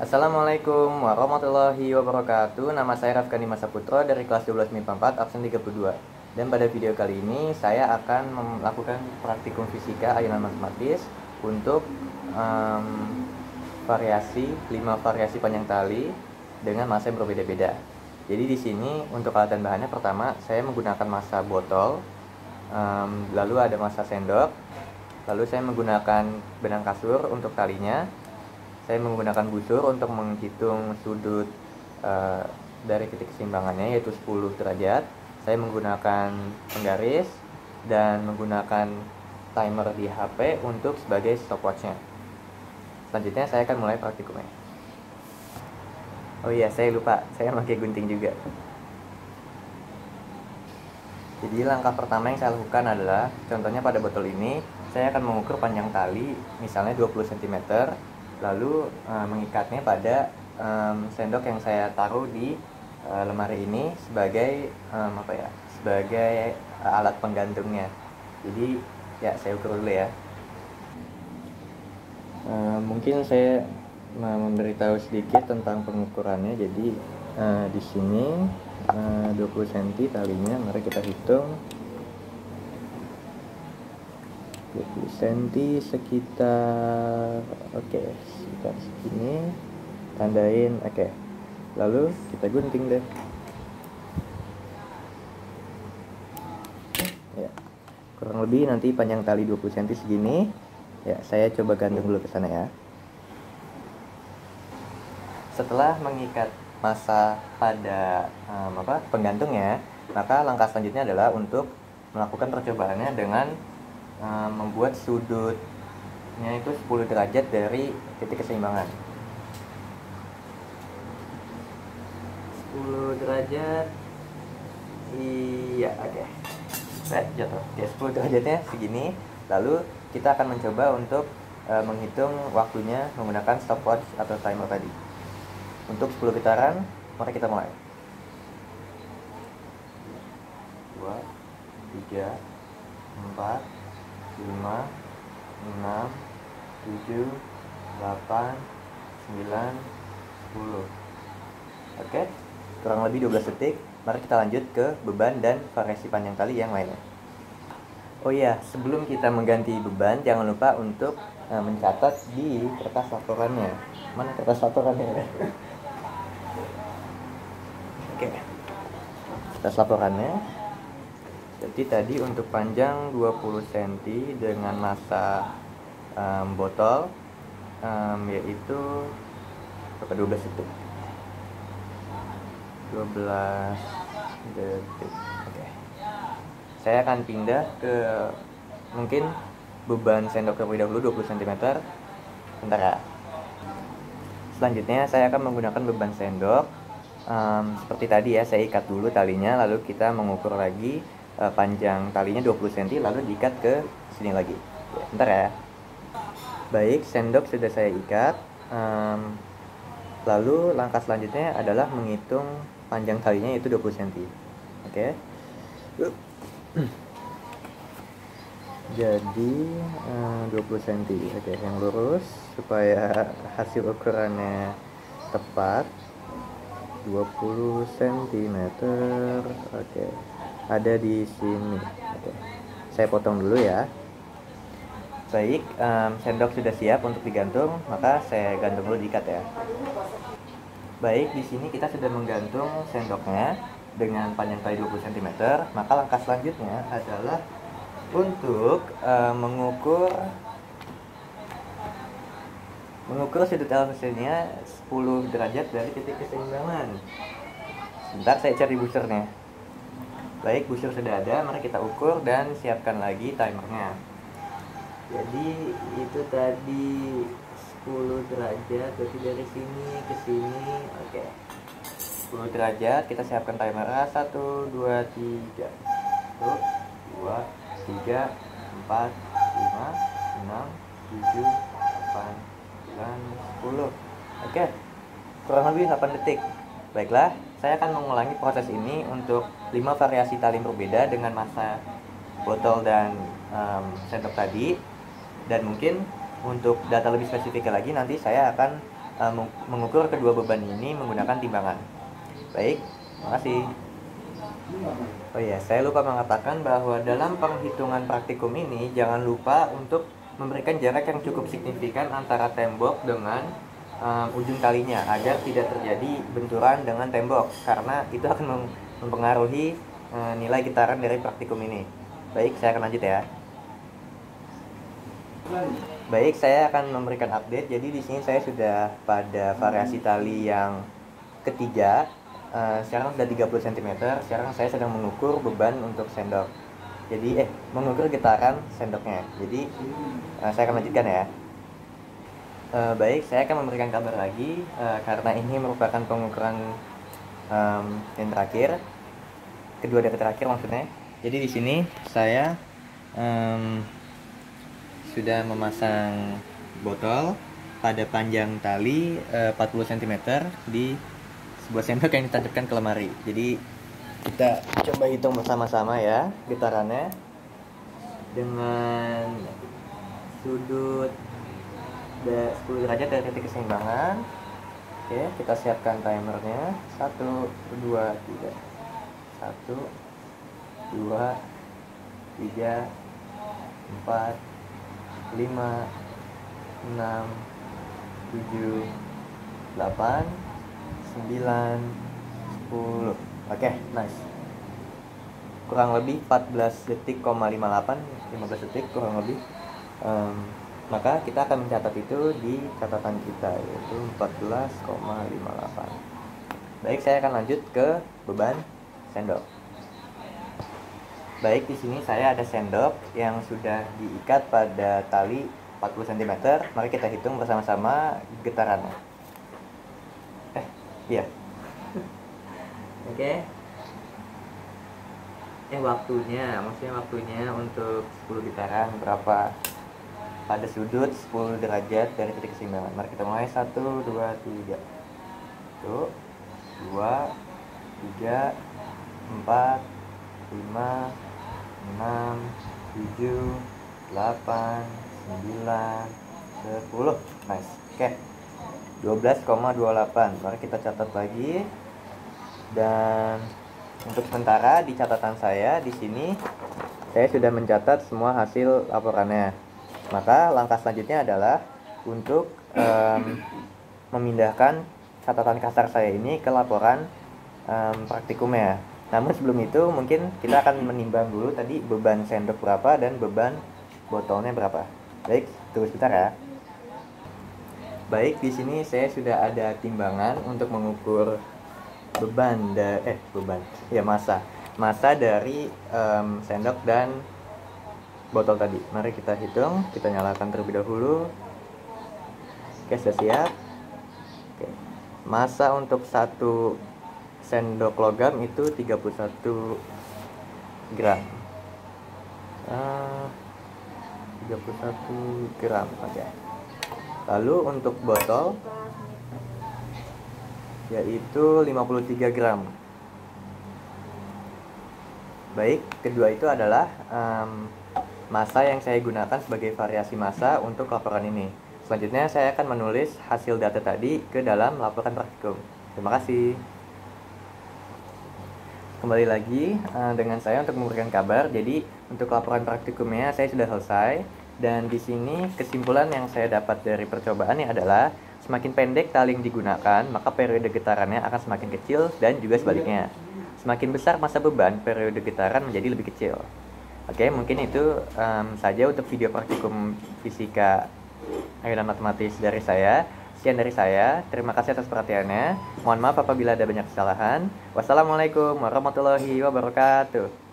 Assalamualaikum warahmatullahi wabarakatuh. Nama saya Rafkani Masaputro dari kelas 12 MIPA 4 absen 32. Dan pada video kali ini saya akan melakukan praktikum fisika ayunan matematis untuk variasi 5 variasi panjang tali dengan massa yang berbeda-beda. Jadi di sini untuk alat dan bahannya, pertama saya menggunakan massa botol, lalu ada massa sendok, lalu saya menggunakan benang kasur untuk talinya. Saya menggunakan busur untuk menghitung sudut dari titik keseimbangannya, yaitu 10 derajat. Saya menggunakan penggaris dan menggunakan timer di HP untuk sebagai stopwatchnya. Selanjutnya saya akan mulai praktikumnya. Oh iya, saya lupa, saya pakai gunting juga. Jadi langkah pertama yang saya lakukan adalah, contohnya pada botol ini, saya akan mengukur panjang tali, misalnya 20 cm, lalu mengikatnya pada sendok yang saya taruh di lemari ini sebagai sebagai alat penggantungnya. Jadi ya, saya ukur dulu ya. Mungkin saya memberitahu sedikit tentang pengukurannya. Jadi di sini 20 cm talinya, mari kita hitung. 20 cm sekitar sekitar segini, tandain oke. Lalu kita gunting deh ya, kurang lebih nanti panjang tali 20 cm segini ya. Saya coba gantung dulu ke sana ya. Setelah mengikat massa pada penggantungnya, maka langkah selanjutnya adalah untuk melakukan percobaannya dengan membuat sudutnya itu 10 derajat dari titik keseimbangan. 10 derajat, iya, oke. Jatuh. Ya, 10 derajatnya segini. Lalu kita akan mencoba untuk menghitung waktunya menggunakan stopwatch atau timer tadi. Untuk 10 putaran, mari kita mulai. 2, 3, 4, 5, 6, 7, 8, 9, 10. Oke, kurang lebih 12 detik. Mari kita lanjut ke beban dan variasi panjang tali yang lainnya. Oh iya, sebelum kita mengganti beban, jangan lupa untuk mencatat di kertas laporannya. Mana kertas laporannya? Oke, kertas laporannya. Jadi tadi untuk panjang 20 cm dengan massa botol yaitu 12 detik. 12 detik. Oke. Saya akan pindah ke mungkin beban sendok terlebih dahulu 20 cm. Bentar ya. Selanjutnya saya akan menggunakan beban sendok. Seperti tadi ya, saya ikat dulu talinya, lalu kita mengukur lagi panjang talinya 20 cm, lalu diikat ke sini lagi. Bentar ya. Baik, sendok sudah saya ikat. Lalu langkah selanjutnya adalah menghitung panjang talinya, yaitu 20 cm. Oke. Jadi 20 cm. Oke, yang lurus supaya hasil ukurannya tepat. 20 cm. Oke. Ada di sini. Oke. Saya potong dulu ya. Baik, sendok sudah siap untuk digantung, maka saya gantung dulu, diikat ya. Baik, di sini kita sudah menggantung sendoknya dengan panjang tali 20 cm. Maka langkah selanjutnya adalah untuk mengukur sudut LVC-nya 10 derajat dari titik keseimbangan. Sebentar, saya cari busurnya. Baik, busur sudah ada, mari kita ukur dan siapkan lagi timernya. Jadi itu tadi 10 derajat, berarti dari sini ke sini. Oke. 10 derajat, kita siapkan timer. 1, 2, 3. 1, 2, 3, 4, 5, 6, 7, 8, 9, 10. Oke. Kurang lebih 8 detik. Baiklah, saya akan mengulangi proses ini untuk 5 variasi tali berbeda dengan massa botol dan sendok tadi. Dan mungkin untuk data lebih spesifik lagi, nanti saya akan mengukur kedua beban ini menggunakan timbangan. Baik, makasih. Oh iya, saya lupa mengatakan bahwa dalam penghitungan praktikum ini jangan lupa untuk memberikan jarak yang cukup signifikan antara tembok dengan ujung talinya agar tidak terjadi benturan dengan tembok, karena itu akan mempengaruhi nilai getaran dari praktikum ini. Baik, saya akan lanjut ya. Baik, saya akan memberikan update. Jadi di sini saya sudah pada variasi tali yang ketiga. Sekarang sudah 30 cm. Sekarang saya sedang mengukur beban untuk sendok. Jadi mengukur getaran sendoknya. Jadi saya akan lanjutkan ya. Baik, saya akan memberikan kabar lagi karena ini merupakan pengukuran yang terakhir, kedua dari terakhir maksudnya. Jadi di sini saya sudah memasang botol pada panjang tali 40 cm di sebuah sendok yang ditancapkan ke lemari. Jadi kita coba hitung bersama-sama ya getarannya dengan sudut 10 derajat dari titik keseimbangan. Oke, kita siapkan timernya. 1, 2, 3. 1, 2, 3, 4, 5, 6, 7, 8, 9, 10. Oke, nice. Kurang lebih 14 detik, 58, 15 detik kurang lebih. Maka kita akan mencatat itu di catatan kita, yaitu 14,58. Baik, saya akan lanjut ke beban sendok. Baik, di sini saya ada sendok yang sudah diikat pada tali 40 cm. Mari kita hitung bersama-sama getarannya. Iya. Oke. Maksudnya waktunya untuk 10 getaran berapa? Pada sudut 10 derajat dari titik keseimbangan. Mari kita mulai. 1, 2, 3. 1, 2, 3, 4, 5, 6, 7, 8, 9, 10. Nice. Oke. 12,28. Mari kita catat lagi. Dan untuk sementara di catatan saya di sini saya sudah mencatat semua hasil laporannya. Maka langkah selanjutnya adalah untuk memindahkan catatan kasar saya ini ke laporan praktikumnya. Namun sebelum itu mungkin kita akan menimbang dulu tadi beban sendok berapa dan beban botolnya berapa. Baik, tunggu sebentar ya. Baik, di sini saya sudah ada timbangan untuk mengukur massa dari sendok dan botol tadi. Mari kita hitung, kita nyalakan terlebih dahulu. Oke, sudah siap. Oke. Massa untuk 1 sendok logam itu 31 gram. 31 gram saja. Lalu untuk botol yaitu 53 gram. Baik, kedua itu adalah massa yang saya gunakan sebagai variasi massa untuk laporan ini. Selanjutnya saya akan menulis hasil data tadi ke dalam laporan praktikum. Terima kasih. Kembali lagi dengan saya untuk memberikan kabar. Jadi untuk laporan praktikumnya saya sudah selesai. Dan di sini kesimpulan yang saya dapat dari percobaannya adalah semakin pendek tali yang digunakan, maka periode getarannya akan semakin kecil dan juga sebaliknya. Semakin besar massa beban, periode getaran menjadi lebih kecil. Oke, mungkin itu saja untuk video praktikum fisika dan matematis dari saya. Sekian dari saya. Terima kasih atas perhatiannya. Mohon maaf apabila ada banyak kesalahan. Wassalamualaikum warahmatullahi wabarakatuh.